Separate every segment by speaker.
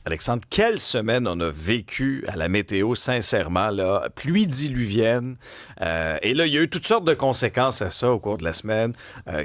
Speaker 1: Alexandre, quelle semaine on a vécu à la météo, sincèrement, là, pluie diluvienne. Et là, il y a eu toutes sortes de conséquences à ça au cours de la semaine.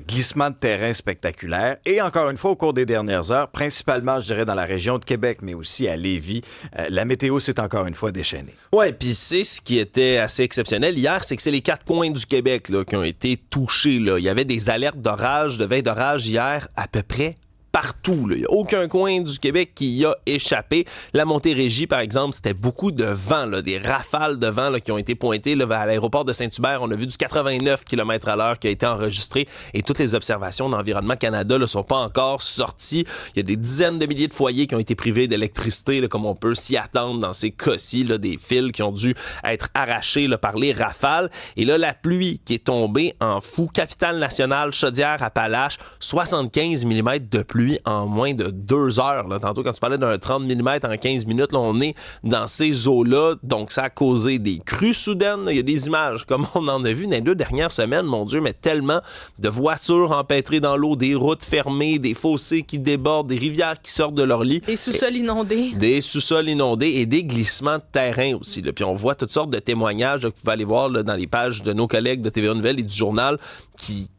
Speaker 1: Glissement de terrain spectaculaire. Et encore une fois, au cours des dernières heures, principalement, je dirais, dans la région de Québec, mais aussi à Lévis, la météo s'est encore une fois déchaînée.
Speaker 2: Ouais, puis c'est ce qui était assez exceptionnel hier, c'est que c'est les 4 coins du Québec là, qui ont été touchés. Là. Il y avait des alertes d'orage, de veille d'orage hier, à peu près partout. Il n'y a aucun coin du Québec qui y a échappé. La Montérégie, par exemple, c'était beaucoup de vent, là, des rafales de vent là, qui ont été pointées là, à l'aéroport de Saint-Hubert. On a vu du 89 km/h qui a été enregistré et toutes les observations d'Environnement Canada ne sont pas encore sorties. Il y a des dizaines de milliers de foyers qui ont été privés d'électricité, là, comme on peut s'y attendre dans ces cas-ci, là, des fils qui ont dû être arrachés là, par les rafales. Et là, la pluie qui est tombée en fou. Capitale-Nationale, Chaudière-Appalaches, 75 mm de pluie en moins de 2 heures. Là. Tantôt, quand tu parlais d'un 30 mm en 15 minutes, là, on est dans ces eaux-là. Donc, ça a causé des crues soudaines. Il y a des images, comme on en a vu dans les 2 dernières semaines, mon Dieu, mais tellement de voitures empêtrées dans l'eau, des routes fermées, des fossés qui débordent, des rivières qui sortent de leur lit.
Speaker 3: Des sous-sols inondés.
Speaker 2: Des sous-sols inondés et des glissements de terrain aussi. Là. Puis on voit toutes sortes de témoignages là, que vous pouvez aller voir là, dans les pages de nos collègues de TVA Nouvelles et du journal qui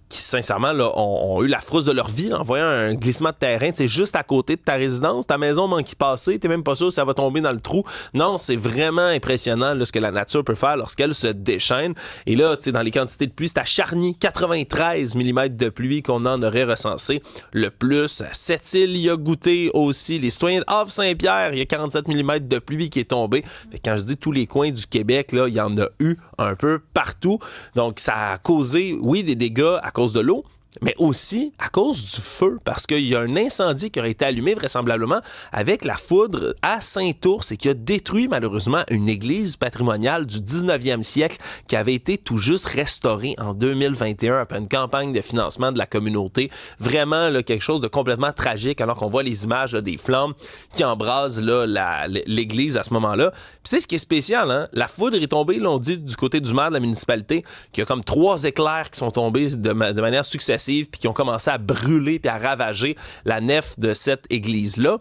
Speaker 2: sincèrement, là, ont eu la frousse de leur vie là, en voyant un glissement de terrain, c'est juste à côté de ta résidence, ta maison manque y passer, t'es même pas sûr si ça va tomber dans le trou. Non, c'est vraiment impressionnant là, ce que la nature peut faire lorsqu'elle se déchaîne. Et là, tu sais, dans les quantités de pluie, c'est à Charny, 93 mm de pluie qu'on en aurait recensé le plus. À Sept-Îles, il y a goûté aussi. Les citoyens de Havre-Saint-Pierre, il y a 47 mm de pluie qui est tombée. Fait que quand je dis tous les coins du Québec, là, il y en a eu un peu partout. Donc, ça a causé, oui, des dégâts à cause de l'eau, mais aussi à cause du feu, parce qu'il y a un incendie qui aurait été allumé vraisemblablement avec la foudre à Saint-Ours et qui a détruit malheureusement une église patrimoniale du 19e siècle qui avait été tout juste restaurée en 2021 après une campagne de financement de la communauté. Vraiment là, quelque chose de complètement tragique alors qu'on voit les images là, des flammes qui embrasent là, l'église à ce moment-là. Puis c'est ce qui est spécial, hein? La foudre est tombée, là, on dit du côté du maire de la municipalité, qu'il y a comme 3 éclairs qui sont tombés de manière successive puis qui ont commencé à brûler puis à ravager la nef de cette église-là.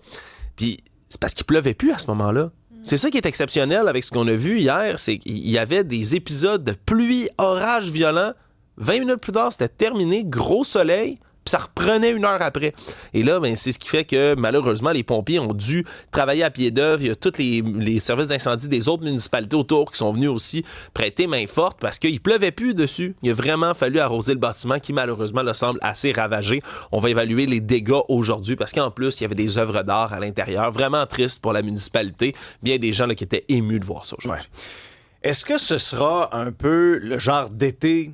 Speaker 2: Puis c'est parce qu'il pleuvait plus à ce moment-là. C'est ça qui est exceptionnel avec ce qu'on a vu hier, c'est qu'il y avait des épisodes de pluie, orage violent. 20 minutes plus tard, c'était terminé, gros soleil, puis ça reprenait 1 heure après. Et là, ben, c'est ce qui fait que, malheureusement, les pompiers ont dû travailler à pied d'œuvre. Il y a tous les services d'incendie des autres municipalités autour qui sont venus aussi prêter main forte parce qu'il pleuvait plus dessus. Il a vraiment fallu arroser le bâtiment qui, malheureusement, là, semble assez ravagé. On va évaluer les dégâts aujourd'hui parce qu'en plus, il y avait des œuvres d'art à l'intérieur. Vraiment triste pour la municipalité. Bien des gens là, qui étaient émus de voir ça aujourd'hui.
Speaker 1: Ouais. Est-ce que ce sera un peu le genre d'été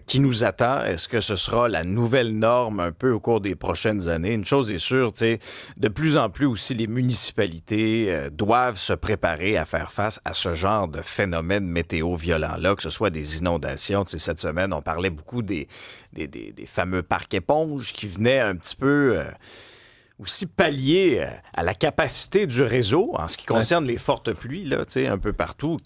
Speaker 1: qui nous attend? Est-ce que ce sera la nouvelle norme un peu au cours des prochaines années? Une chose est sûre, tu sais, de plus en plus aussi les municipalités doivent se préparer à faire face à ce genre de phénomènes météo violents-là, que ce soit des inondations. Tu sais, cette semaine, on parlait beaucoup des fameux parcs éponges qui venaient un petit peu... aussi pallier à la capacité du réseau en ce qui concerne les fortes pluies, là, un peu partout.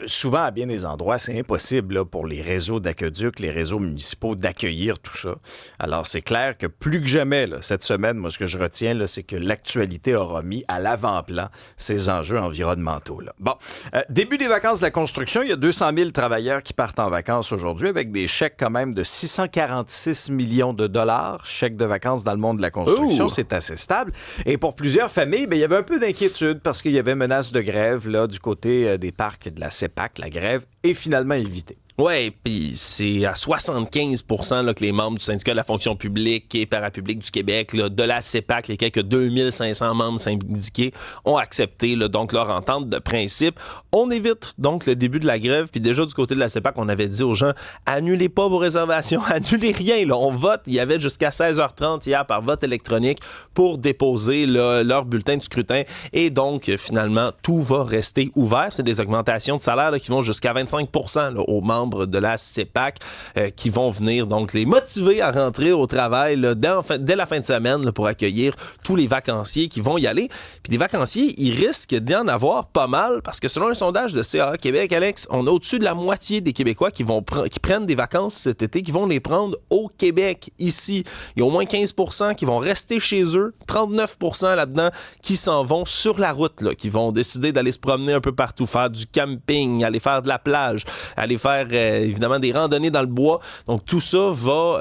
Speaker 1: Souvent, à bien des endroits, c'est impossible là, pour les réseaux d'aqueducs, les réseaux municipaux d'accueillir tout ça. Alors, c'est clair que plus que jamais, là, cette semaine, moi, ce que je retiens, là, c'est que l'actualité aura mis à l'avant-plan ces enjeux environnementaux. Là. Bon, début des vacances de la construction, il y a 200 000 travailleurs qui partent en vacances aujourd'hui avec des chèques quand même de 646 millions de dollars, chèques de vacances dans le monde de la construction. C'est assez stable. Et pour plusieurs familles, il y avait un peu d'inquiétude parce qu'il y avait menace de grève là, du côté des parcs de la CEPAC. La grève est finalement évitée.
Speaker 2: Oui, puis c'est à 75% là, que les membres du syndicat de la fonction publique et parapublique du Québec, là, de la CEPAC, les quelques 2500 membres syndiqués, ont accepté là, donc leur entente de principe. On évite donc le début de la grève, puis déjà du côté de la CEPAC, on avait dit aux gens, annulez pas vos réservations, annulez rien. Là. On vote, il y avait jusqu'à 16h30 hier par vote électronique pour déposer là, leur bulletin de scrutin. Et donc, finalement, tout va rester ouvert. C'est des augmentations de salaire là, qui vont jusqu'à 25% là, aux membres membres de la CEPAC qui vont venir donc les motiver à rentrer au travail là, dès la fin de semaine là, pour accueillir tous les vacanciers qui vont y aller. Puis des vacanciers, ils risquent d'y en avoir pas mal parce que selon un sondage de CA Québec, Alex, on a au-dessus de la moitié des Québécois qui prennent des vacances cet été, qui vont les prendre au Québec, ici. Il y a au moins 15% qui vont rester chez eux, 39% là-dedans qui s'en vont sur la route, là, qui vont décider d'aller se promener un peu partout, faire du camping, aller faire de la plage, aller faire évidemment des randonnées dans le bois. Donc tout ça va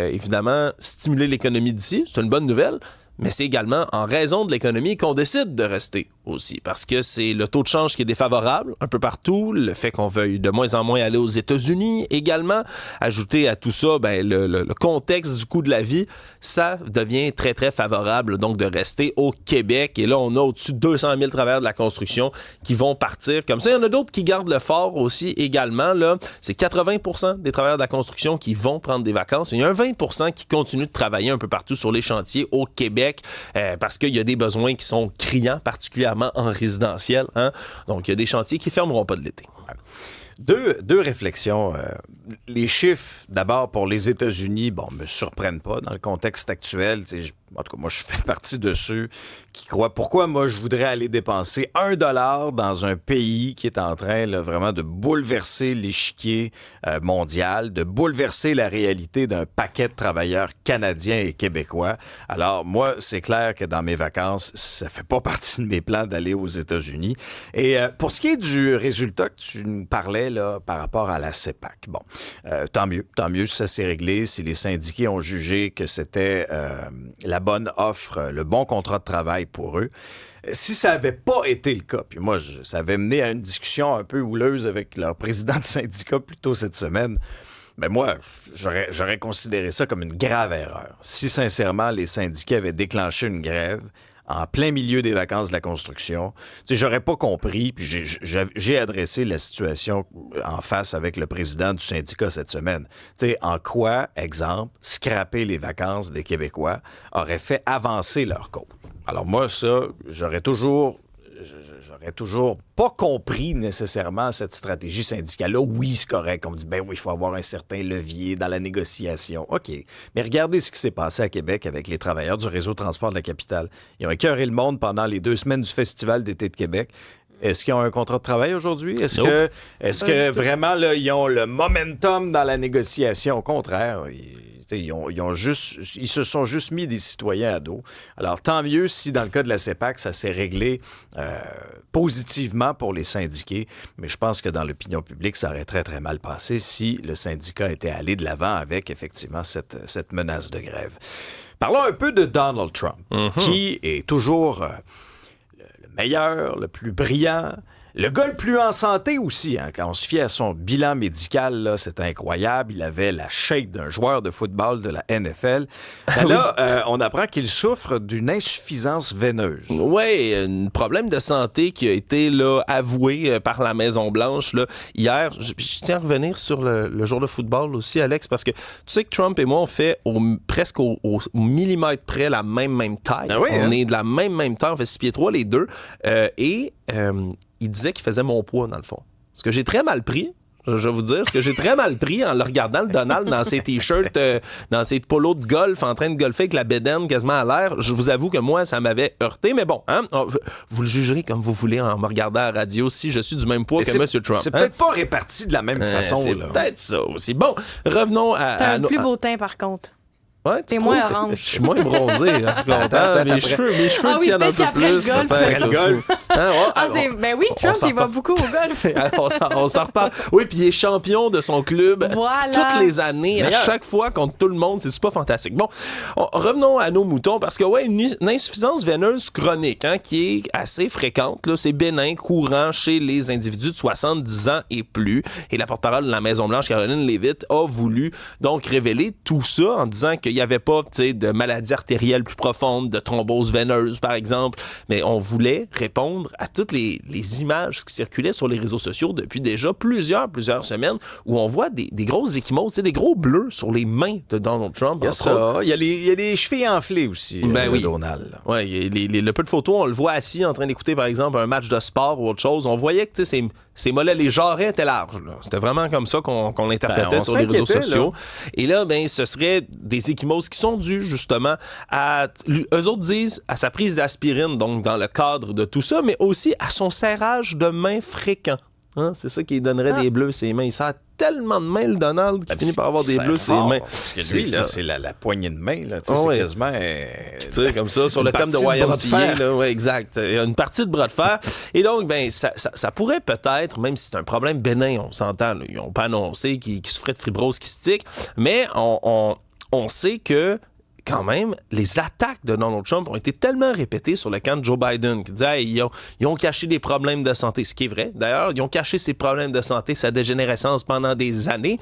Speaker 2: évidemment stimuler l'économie d'ici. C'est une bonne nouvelle. Mais c'est également en raison de l'économie qu'on décide de rester aussi, parce que c'est le taux de change qui est défavorable un peu partout, le fait qu'on veuille de moins en moins aller aux États-Unis également, ajouter à tout ça le contexte du coût de la vie, ça devient très, très favorable donc de rester au Québec. Et là, on a au-dessus de 200 000 travailleurs de la construction qui vont partir comme ça. Il y en a d'autres qui gardent le fort aussi également. Là, c'est 80% des travailleurs de la construction qui vont prendre des vacances. Il y a un 20% qui continuent de travailler un peu partout sur les chantiers au Québec parce qu'il y a des besoins qui sont criants, particulièrement en résidentiel. Hein? Donc, il y a des chantiers qui ne fermeront pas de l'été.
Speaker 1: Deux réflexions. Les chiffres, d'abord, pour les États-Unis, me surprennent pas dans le contexte actuel. En tout cas, moi, je fais partie de ceux qui croient. Pourquoi, moi, je voudrais aller dépenser $1 dans un pays qui est en train là, vraiment de bouleverser l'échiquier mondial, de bouleverser la réalité d'un paquet de travailleurs canadiens et québécois. Alors, moi, c'est clair que dans mes vacances, ça fait pas partie de mes plans d'aller aux États-Unis. Et pour ce qui est du résultat que tu nous parlais là, par rapport à la CEPAC, tant mieux si ça s'est réglé, si les syndiqués ont jugé que c'était la bonne offre, le bon contrat de travail pour eux. Si ça n'avait pas été le cas, puis moi, ça avait mené à une discussion un peu houleuse avec leur président de syndicat plus tôt cette semaine, moi, j'aurais considéré ça comme une grave erreur. Si sincèrement, les syndicats avaient déclenché une grève en plein milieu des vacances de la construction, j'aurais pas compris, puis j'ai adressé la situation en face avec le président du syndicat cette semaine. En quoi, exemple, scraper les vacances des Québécois aurait fait avancer leur cause? Alors moi, ça, j'aurais toujours pas compris nécessairement cette stratégie syndicale-là. Oui, c'est correct. On me dit, oui, il faut avoir un certain levier dans la négociation. OK. Mais regardez ce qui s'est passé à Québec avec les travailleurs du réseau de transport de la capitale. Ils ont écœuré le monde pendant les 2 semaines du Festival d'été de Québec. Est-ce qu'ils ont un contrat de travail aujourd'hui? Est-ce que vraiment, là, ils ont le momentum dans la négociation? Au contraire, ils se sont juste mis des citoyens à dos. Alors, tant mieux si, dans le cas de la CEPAC, ça s'est réglé positivement pour les syndiqués, mais je pense que dans l'opinion publique, ça aurait très, très mal passé si le syndicat était allé de l'avant avec, effectivement, cette menace de grève. Parlons un peu de Donald Trump, qui est toujours le meilleur, le plus brillant, le gars le plus en santé aussi, hein, quand on se fie à son bilan médical, là, c'est incroyable. Il avait la shape d'un joueur de football de la NFL. On apprend qu'il souffre d'une insuffisance veineuse.
Speaker 2: Oui, un problème de santé qui a été là, avoué par la Maison-Blanche là, hier. Je tiens à revenir sur le jour de football aussi, Alex, parce que tu sais que Trump et moi, on fait presque au millimètre près la même taille.
Speaker 1: Ah oui,
Speaker 2: on est de la même taille, on fait 6 pieds 3 les deux. Il disait qu'il faisait mon poids, dans le fond. Ce que j'ai très mal pris, je vais vous dire, ce que j'ai très mal pris en le regardant, le Donald, dans ses t-shirts, dans ses polos de golf, en train de golfer avec la bédaine quasiment à l'air. Je vous avoue que moi, ça m'avait heurté, mais bon, hein, vous le jugerez comme vous voulez en me regardant à la radio si je suis du même poids que M. Trump.
Speaker 1: C'est peut-être pas réparti de la même façon.
Speaker 2: C'est
Speaker 1: là.
Speaker 2: peut-être ça aussi. Bon, revenons à...
Speaker 3: T'as un plus beau teint, par contre.
Speaker 2: Ouais,
Speaker 3: t'es moins orange.
Speaker 2: Je suis moins bronzé. Mes cheveux tiennent un peu plus.
Speaker 1: Après le golf.
Speaker 3: Ben oui, Trump, il va beaucoup au golf.
Speaker 2: On s'en reparle. Oui, puis il est champion de son club toutes les années, à chaque fois, contre tout le monde. C'est pas fantastique. Bon, revenons à nos moutons, parce que, une insuffisance veineuse chronique, hein, qui est assez fréquente, là, c'est bénin, courant chez les individus de 70 ans et plus. Et la porte-parole de la Maison-Blanche, Caroline Leavitt, a voulu donc révéler tout ça en disant qu'il n'y avait pas de maladie artérielle plus profonde, de thrombose veineuse, par exemple, mais on voulait répondre à toutes les images qui circulaient sur les réseaux sociaux depuis déjà plusieurs semaines, où on voit des grosses échymoses, des gros bleus sur les mains de Donald Trump.
Speaker 1: Il y a ça. Il y a les chevilles enflées aussi,
Speaker 2: oui.
Speaker 1: Donald.
Speaker 2: Oui, le peu de photos, on le voit assis en train d'écouter, par exemple, un match de sport ou autre chose. On voyait que c'est Ses mollets, les jarrets étaient larges. Là. C'était vraiment comme ça qu'on l'interprétait sur les réseaux sociaux. Là. Et là, ce serait des ecchymoses qui sont dues, justement, à... Eux autres disent à sa prise d'aspirine, donc dans le cadre de tout ça, mais aussi à son serrage de main fréquent. Hein? C'est ça qui donnerait des bleus ses mains. Il serre tellement de mains, le Donald, qui finit par avoir des bleus ses mains.
Speaker 1: Parce que lui, c'est la poignée de main. Là, c'est quasiment...
Speaker 2: Puis, comme ça, sur le thème de YMCA. Ouais, exact. Il y a une partie de bras de fer. Et donc, ça pourrait peut-être, même si c'est un problème bénin, on s'entend, là, ils n'ont pas annoncé qu'ils souffraient de fibrose kystique, mais on sait que quand même, les attaques de Donald Trump ont été tellement répétées sur le camp de Joe Biden qui disait ils ont caché des problèmes de santé, ce qui est vrai. D'ailleurs, ils ont caché ces problèmes de santé, sa dégénérescence pendant des années.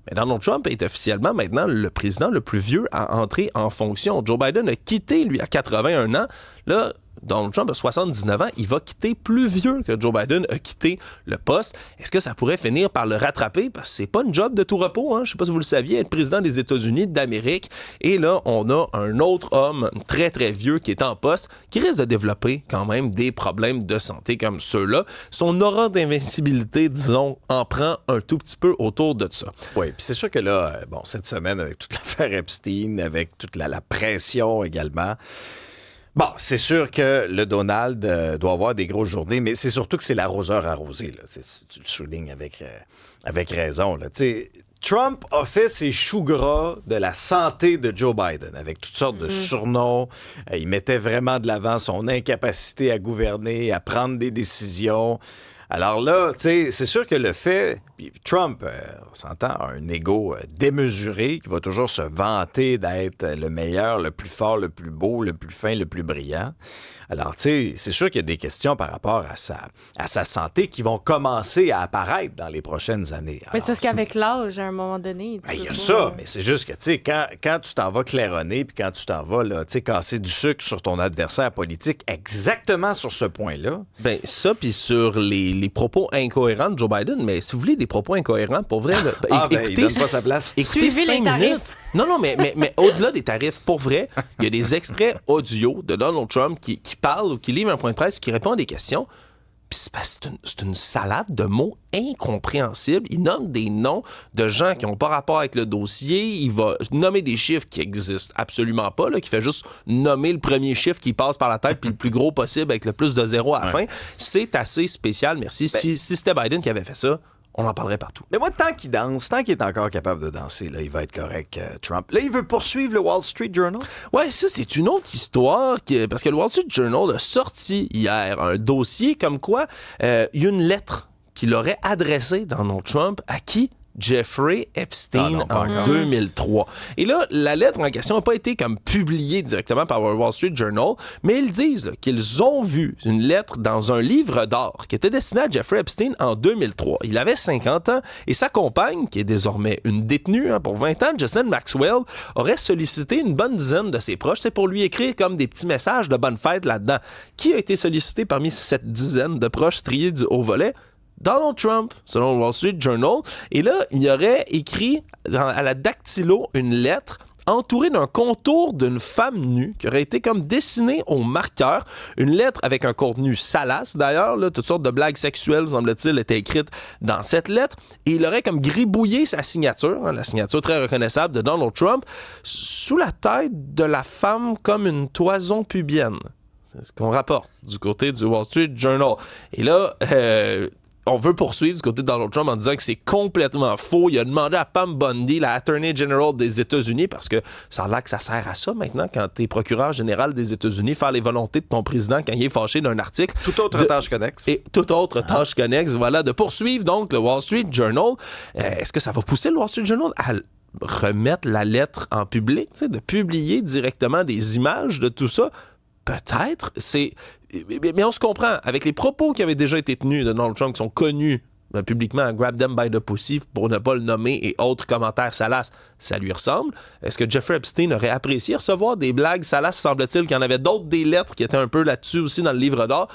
Speaker 2: Mais Donald Trump est officiellement maintenant le président le plus vieux à entrer en fonction. Joe Biden a quitté, lui, à 81 ans. Là, Donald Trump a 79 ans, il va quitter plus vieux que Joe Biden a quitté le poste. Est-ce que ça pourrait finir par le rattraper? Parce que c'est pas une job de tout repos, hein? Je sais pas si vous le saviez, être président des États-Unis d'Amérique. Et là, on a un autre homme très, très vieux qui est en poste, qui risque de développer quand même des problèmes de santé comme ceux-là. Son aura d'invincibilité, disons, en prend un tout petit peu autour de ça.
Speaker 1: Oui, puis c'est sûr que là, cette semaine, avec toute l'affaire Epstein, avec toute la pression également... Bon, c'est sûr que le Donald doit avoir des grosses journées, mais c'est surtout que c'est l'arroseur arrosé. Là. Tu le soulignes avec raison. Là. Trump a fait ses choux gras de la santé de Joe Biden, avec toutes sortes de surnoms. Il mettait vraiment de l'avant son incapacité à gouverner, à prendre des décisions. Alors là, c'est sûr que le fait... Trump, on s'entend, a un ego démesuré qui va toujours se vanter d'être le meilleur, le plus fort, le plus beau, le plus fin, le plus brillant. Alors, c'est sûr qu'il y a des questions par rapport à sa santé qui vont commencer à apparaître dans les prochaines années.
Speaker 3: Mais c'est parce qu'avec l'âge, à un moment donné...
Speaker 1: Il y a ça, mais c'est juste que, quand tu t'en vas claironner puis quand tu t'en vas, là, casser du sucre sur ton adversaire politique, exactement sur ce point-là...
Speaker 2: Ça, puis sur les propos incohérents de Joe Biden, mais si vous voulez des propos incohérents, pour vrai,
Speaker 1: écoutez, il donne pas sa place.
Speaker 2: Écoutez 5 minutes. Non, mais au-delà des tarifs, pour vrai, il y a des extraits audio de Donald Trump qui parle ou qui livre un point de presse, qui répond à des questions. Puis c'est une salade de mots incompréhensibles. Il nomme des noms de gens qui n'ont pas rapport avec le dossier. Il va nommer des chiffres qui n'existent absolument pas, là, qui fait juste nommer le premier chiffre qui passe par la tête puis le plus gros possible avec le plus de zéro à la fin. C'est assez spécial, merci. Si c'était Biden qui avait fait ça, on en parlerait partout.
Speaker 1: Mais moi, tant qu'il danse, tant qu'il est encore capable de danser, là, il va être correct, Trump. Là, il veut poursuivre le Wall Street Journal.
Speaker 2: Ouais, ça, c'est une autre histoire, parce que le Wall Street Journal a sorti hier un dossier comme quoi il y a une lettre qu'il aurait adressée Donald Trump à qui? Jeffrey Epstein en 2003. Et là, la lettre en question n'a pas été comme publiée directement par le Wall Street Journal, mais ils disent là, qu'ils ont vu une lettre dans un livre d'or qui était destiné à Jeffrey Epstein en 2003. Il avait 50 ans et sa compagne, qui est désormais une détenue pour 20 ans, Ghislaine Maxwell, aurait sollicité une bonne dizaine de ses proches pour lui écrire comme des petits messages de bonne fête là-dedans. Qui a été sollicité parmi cette dizaine de proches triés du haut volet? Donald Trump, selon le Wall Street Journal. Et là, il aurait écrit à la dactylo une lettre entourée d'un contour d'une femme nue qui aurait été comme dessinée au marqueur. Une lettre avec un contenu salace, d'ailleurs. Là, toutes sortes de blagues sexuelles, semble-t-il, étaient écrites dans cette lettre. Et il aurait comme gribouillé sa signature, la signature très reconnaissable de Donald Trump, sous la tête de la femme comme une toison pubienne. C'est ce qu'on rapporte du côté du Wall Street Journal. Et là... on veut poursuivre du côté de Donald Trump en disant que c'est complètement faux. Il a demandé à Pam Bondi, la Attorney General des États-Unis, parce que ça a l'air que ça sert à ça maintenant quand t'es procureur général des États-Unis, faire les volontés de ton président quand il est fâché d'un article.
Speaker 1: Toute autre tâche connexe.
Speaker 2: Et toute autre tâche connexe, voilà, de poursuivre donc le Wall Street Journal. Est-ce que ça va pousser le Wall Street Journal à remettre la lettre en public, de publier directement des images de tout ça? Peut-être. Mais on se comprend. Avec les propos qui avaient déjà été tenus de Donald Trump, qui sont connus publiquement, grab them by the pussy, pour ne pas le nommer, et autres commentaires salaces, ça lui ressemble. Est-ce que Jeffrey Epstein aurait apprécié recevoir des blagues salaces? Semble-t-il qu'il y en avait d'autres, des lettres qui étaient un peu là-dessus aussi dans le livre d'or.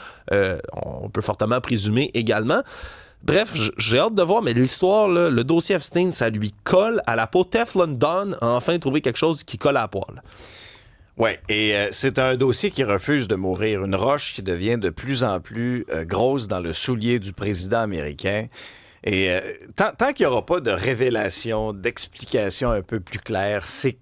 Speaker 2: On peut fortement présumer également. Bref, j'ai hâte de voir, mais l'histoire, là, le dossier Epstein, ça lui colle à la peau. Teflon Don a enfin trouvé quelque chose qui colle à la poêle.
Speaker 1: Oui, et c'est un dossier qui refuse de mourir, une roche qui devient de plus en plus grosse dans le soulier du président américain. Et tant qu'il n'y aura pas de révélation, d'explication un peu plus claire, c'est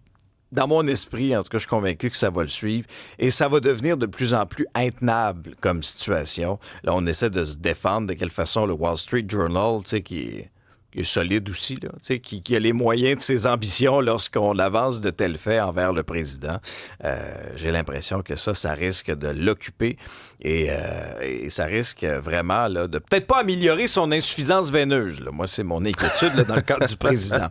Speaker 1: dans mon esprit, en tout cas, je suis convaincu que ça va le suivre et ça va devenir de plus en plus intenable comme situation. Là, on essaie de se défendre de quelle façon le Wall Street Journal, tu sais, qui est solide aussi, là, qui a les moyens de ses ambitions lorsqu'on avance de tels faits envers le président. J'ai l'impression que ça risque de l'occuper et ça risque vraiment là, de peut-être pas améliorer son insuffisance veineuse. Là. Moi, c'est mon inquiétude là, dans le cadre du président.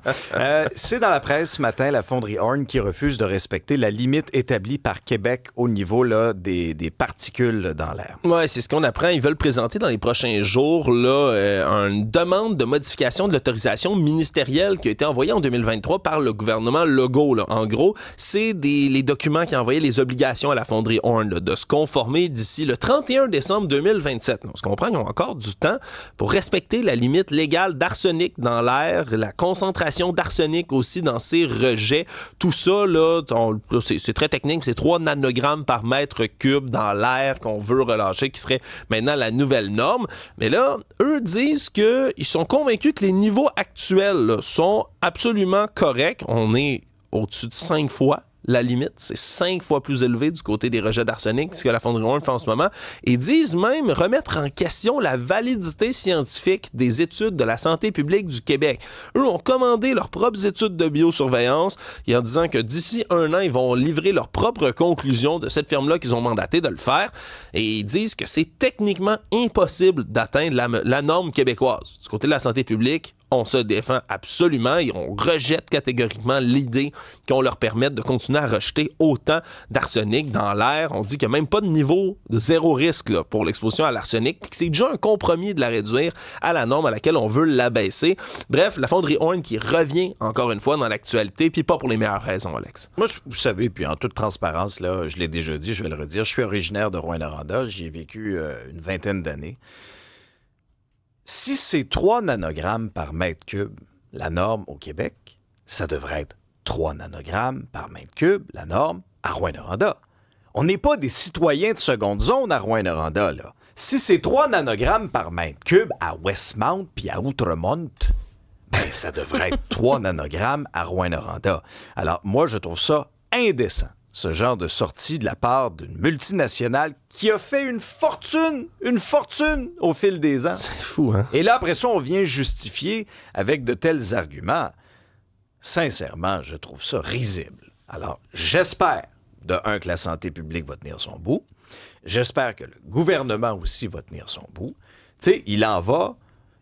Speaker 1: C'est dans la presse ce matin, la fonderie Horn qui refuse de respecter la limite établie par Québec au niveau là, des particules dans l'air.
Speaker 2: Oui, c'est ce qu'on apprend. Ils veulent présenter dans les prochains jours là, une demande de modification de l'autorisation ministérielle qui a été envoyée en 2023 par le gouvernement Legault. Là. En gros, c'est les documents qui envoyaient les obligations à la fonderie Horn là, de se conformer d'ici le 31 décembre 2027. On se comprend qu'ils ont encore du temps pour respecter la limite légale d'arsenic dans l'air, la concentration d'arsenic aussi dans ces rejets. Tout ça, là, c'est très technique, c'est 3 nanogrammes par mètre cube dans l'air qu'on veut relâcher, qui serait maintenant la nouvelle norme. Mais là, eux disent qu'ils sont convaincus que les niveaux actuels là, sont absolument corrects. On est au-dessus de 5 fois la limite, c'est 5 fois plus élevé du côté des rejets d'arsenic, ce que la fonderie Horn fait en ce moment, et disent même remettre en question la validité scientifique des études de la santé publique du Québec. Eux ont commandé leurs propres études de biosurveillance et en disant que d'ici 1 an, ils vont livrer leurs propres conclusions de cette firme-là qu'ils ont mandaté de le faire, et ils disent que c'est techniquement impossible d'atteindre la norme québécoise. Du côté de la santé publique, on se défend absolument et on rejette catégoriquement l'idée qu'on leur permette de continuer à rejeter autant d'arsenic dans l'air. On dit qu'il n'y a même pas de niveau de zéro risque là, pour l'exposition à l'arsenic, puis que c'est déjà un compromis de la réduire à la norme à laquelle on veut l'abaisser. Bref, la fonderie Horn qui revient encore une fois dans l'actualité, puis pas pour les meilleures raisons, Alex.
Speaker 1: Moi, vous savez, puis en toute transparence, là, je l'ai déjà dit, je vais le redire, je suis originaire de Rouyn-Noranda, j'y ai vécu une 20aine d'années. Si c'est 3 nanogrammes par mètre cube, la norme au Québec, ça devrait être 3 nanogrammes par mètre cube, la norme à Rouyn-Noranda. On n'est pas des citoyens de seconde zone à Rouyn-Noranda, là. Si c'est 3 nanogrammes par mètre cube à Westmount puis à Outremont, ben ça devrait être 3 nanogrammes à Rouyn-Noranda. Alors, moi, je trouve ça indécent. Ce genre de sortie de la part d'une multinationale qui a fait une fortune au fil des ans.
Speaker 2: C'est fou, hein?
Speaker 1: Et là, après ça, on vient justifier avec de tels arguments. Sincèrement, je trouve ça risible. Alors, j'espère, de un, que la santé publique va tenir son bout. J'espère que le gouvernement aussi va tenir son bout. Tu sais, il en va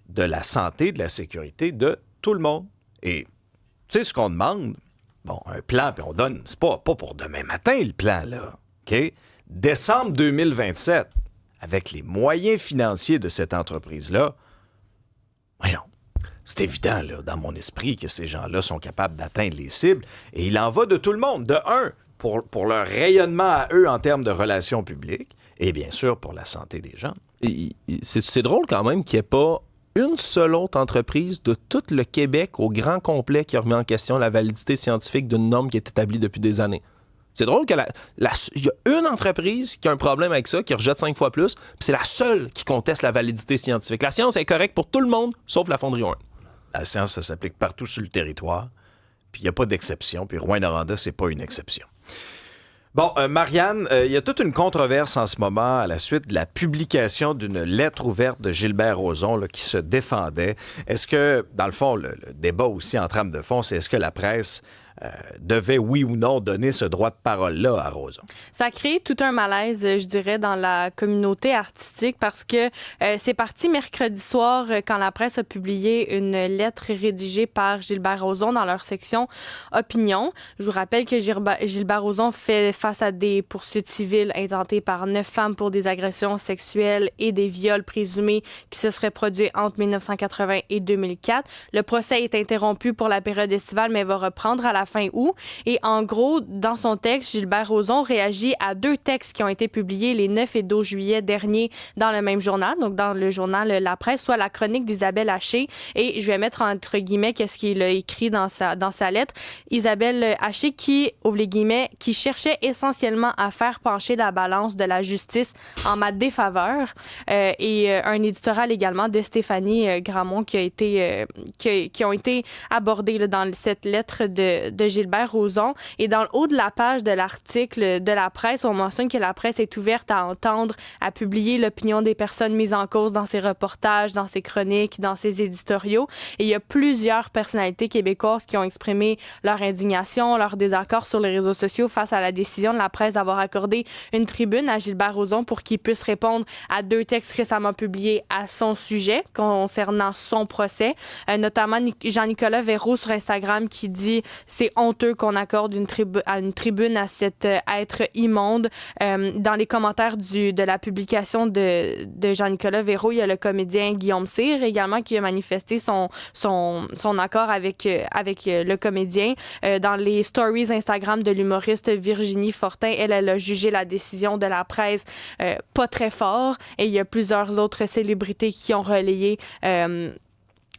Speaker 1: de la santé, de la sécurité de tout le monde. Et, tu sais, ce qu'on demande... Bon, un plan, puis on donne... C'est pas pour demain matin, le plan, là. OK? Décembre 2027, avec les moyens financiers de cette entreprise-là, voyons, c'est évident, là, dans mon esprit, que ces gens-là sont capables d'atteindre les cibles. Et il en va de tout le monde. De un, pour leur rayonnement à eux en termes de relations publiques, et bien sûr, pour la santé des gens.
Speaker 2: C'est drôle quand même qu'il n'y ait pas une seule autre entreprise de tout le Québec au grand complet qui a remis en question la validité scientifique d'une norme qui est établie depuis des années. C'est drôle qu'il y a une entreprise qui a un problème avec ça, qui rejette 5 fois plus, puis c'est la seule qui conteste la validité scientifique. La science est correcte pour tout le monde, sauf la fonderie Horn.
Speaker 1: La science, ça s'applique partout sur le territoire, puis il n'y a pas d'exception, puis Rouyn-Noranda, c'est pas une exception. Bon, Marianne, il y a toute une controverse en ce moment à la suite de la publication d'une lettre ouverte de Gilbert Rozon là, qui se défendait. Est-ce que, dans le fond, le débat aussi en trame de fond, c'est est-ce que la presse devait, oui ou non, donner ce droit de parole-là à Rozon?
Speaker 3: Ça a créé tout un malaise, je dirais, dans la communauté artistique parce que c'est parti mercredi soir quand la presse a publié une lettre rédigée par Gilbert Rozon dans leur section Opinion. Je vous rappelle que Gilbert Rozon fait face à des poursuites civiles intentées par 9 femmes pour des agressions sexuelles et des viols présumés qui se seraient produits entre 1980 et 2004. Le procès est interrompu pour la période estivale, mais va reprendre à la fin août. Et en gros, dans son texte, Gilbert Rozon réagit à 2 textes qui ont été publiés les 9 et 12 juillet dernier dans le même journal, donc dans le journal La Presse, soit la chronique d'Isabelle Haché. Et je vais mettre entre guillemets qu'est-ce qu'il a écrit dans sa lettre. Isabelle Haché qui, ouvre les guillemets, qui cherchait essentiellement à faire pencher la balance de la justice en ma défaveur. Et un éditorial également de Stéphanie Gramont qui ont été abordés là, dans cette lettre de Gilbert Rozon. Et dans le haut de la page de l'article de La Presse, on mentionne que la presse est ouverte à entendre, à publier l'opinion des personnes mises en cause dans ses reportages, dans ses chroniques, dans ses éditoriaux. Et il y a plusieurs personnalités québécoises qui ont exprimé leur indignation, leur désaccord sur les réseaux sociaux face à la décision de la presse d'avoir accordé une tribune à Gilbert Rozon pour qu'il puisse répondre à 2 textes récemment publiés à son sujet concernant son procès, notamment Jean-Nicolas Véraud sur Instagram qui dit « C'est honteux qu'on accorde une tribune à cet être immonde ». Dans les commentaires de la publication de Jean-Nicolas Véraud, il y a le comédien Guillaume Cyr également qui a manifesté son accord avec le comédien. Dans les stories Instagram de l'humoriste Virginie Fortin, elle a jugé la décision de la presse pas très fort. Et il y a plusieurs autres célébrités qui ont relayé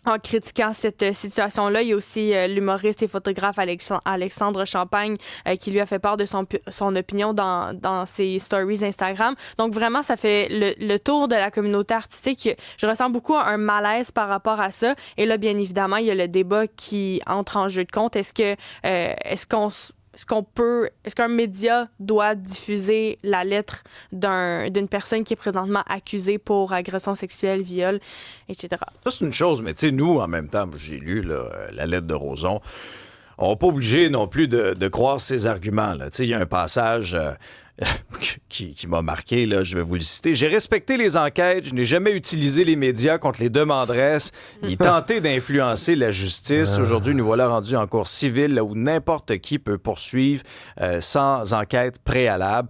Speaker 3: en critiquant cette situation-là. Il y a aussi l'humoriste et photographe Alexandre Champagne qui lui a fait part de son opinion dans ses stories Instagram. Donc vraiment, ça fait le tour de la communauté artistique. Je ressens beaucoup un malaise par rapport à ça. Et là, bien évidemment, il y a le débat qui entre en jeu de compte. Est-ce qu'un média doit diffuser la lettre d'une personne qui est présentement accusée pour agression sexuelle, viol, etc.?
Speaker 1: Ça, c'est une chose, mais tu sais, nous, en même temps, j'ai lu là, la lettre de Rozon. On n'est pas obligé non plus de croire ses arguments. Tu sais, il y a un passage qui m'a marqué, là, je vais vous le citer. « J'ai respecté les enquêtes, je n'ai jamais utilisé les médias contre les demanderesses, ni tenté d'influencer la justice. Aujourd'hui, nous voilà rendus en cour civile, là où n'importe qui peut poursuivre sans enquête préalable. »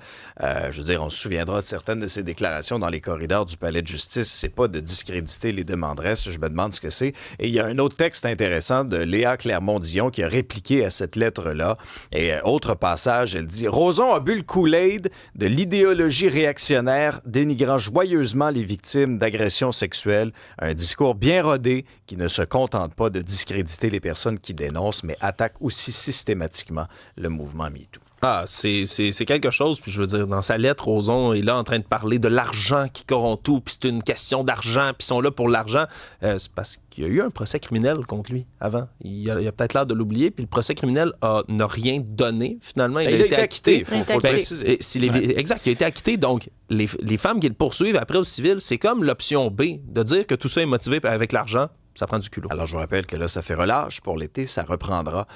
Speaker 1: Je veux dire, on se souviendra de certaines de ces déclarations dans les corridors du palais de justice. C'est pas de discréditer les demanderesses, je me demande ce que c'est. Et il y a un autre texte intéressant de Léa Clermont-Dion qui a répliqué à cette lettre-là. Et autre passage, elle dit « Rozon a bu le Kool-Aid de l'idéologie réactionnaire dénigrant joyeusement les victimes d'agressions sexuelles. Un discours bien rodé qui ne se contente pas de discréditer les personnes qui dénoncent, mais attaque aussi systématiquement le mouvement MeToo. »
Speaker 2: Ah, c'est quelque chose. Puis je veux dire, dans sa lettre, Rozon est là en train de parler de l'argent qui corrompt tout, puis c'est une question d'argent, puis ils sont là pour l'argent. C'est parce qu'il y a eu un procès criminel contre lui avant. Il a peut-être l'air de l'oublier, puis le procès criminel n'a rien donné, finalement. Il a été acquitté.
Speaker 1: Faut le préciser.
Speaker 2: Exact, il a été acquitté. Donc, les femmes qui le poursuivent après au civil, c'est comme l'option B, de dire que tout ça est motivé avec l'argent. Ça prend du culot.
Speaker 1: Alors, je vous rappelle que là, ça fait relâche pour l'été. Ça reprendra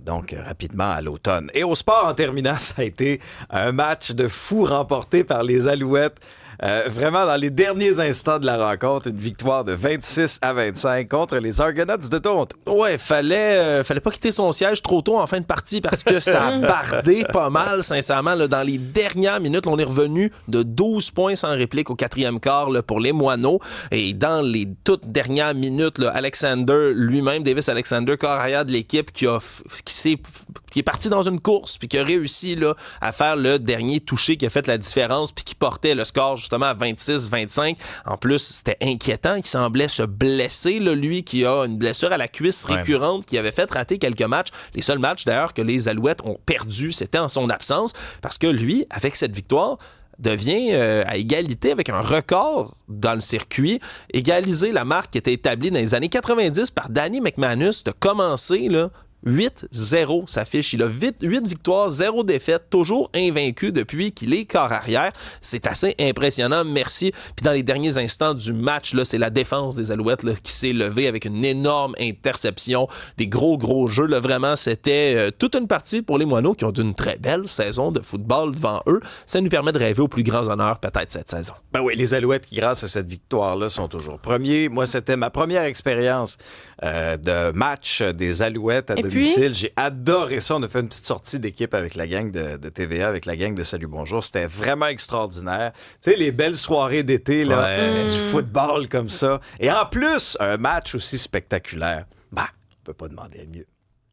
Speaker 1: donc rapidement à l'automne. Et au sport, en terminant, ça a été un match de fou remporté par les Alouettes. Vraiment, dans les derniers instants de la rencontre, une victoire de 26-25 contre les Argonauts de Toronto.
Speaker 2: Ouais, fallait pas quitter son siège trop tôt en fin de partie parce que ça a bardé pas mal, sincèrement. Là, dans les dernières minutes, on est revenu de 12 points sans réplique au 4e quart là, pour les Moineaux. Et dans les toutes dernières minutes, là, Alexander lui-même, Davis Alexander, corps arrière de l'équipe, qui est parti dans une course puis qui a réussi là, à faire le dernier touché qui a fait la différence puis qui portait le score justement à 26-25. En plus, c'était inquiétant. Il semblait se blesser, là, lui qui a une blessure à la cuisse récurrente qui avait fait rater quelques matchs. Les seuls matchs, d'ailleurs, que les Alouettes ont perdus, c'était en son absence parce que lui, avec cette victoire, devient à égalité avec un record dans le circuit, égaliser la marque qui était établie dans les années 90 par Danny McManus de commencer là, 8-0 s'affiche. Il a 8 victoires, 0 défaites, toujours invaincu depuis qu'il est corps arrière. C'est assez impressionnant, merci. Puis dans les derniers instants du match, là, c'est la défense des Alouettes là, qui s'est levée avec une énorme interception, des gros jeux. Là, vraiment, c'était toute une partie pour les Moineaux qui ont une très belle saison de football devant eux. Ça nous permet de rêver aux plus grands honneurs peut-être cette saison.
Speaker 1: Ben oui, les Alouettes qui, grâce à cette victoire-là, sont toujours premiers. Moi, c'était ma première expérience de match des Alouettes à domicile. J'ai adoré ça. On a fait une petite sortie d'équipe avec la gang de TVA, avec la gang de Salut Bonjour. C'était vraiment extraordinaire. Tu sais, les belles soirées d'été, là, du football comme ça. Et en plus, un match aussi spectaculaire. On peut pas demander mieux.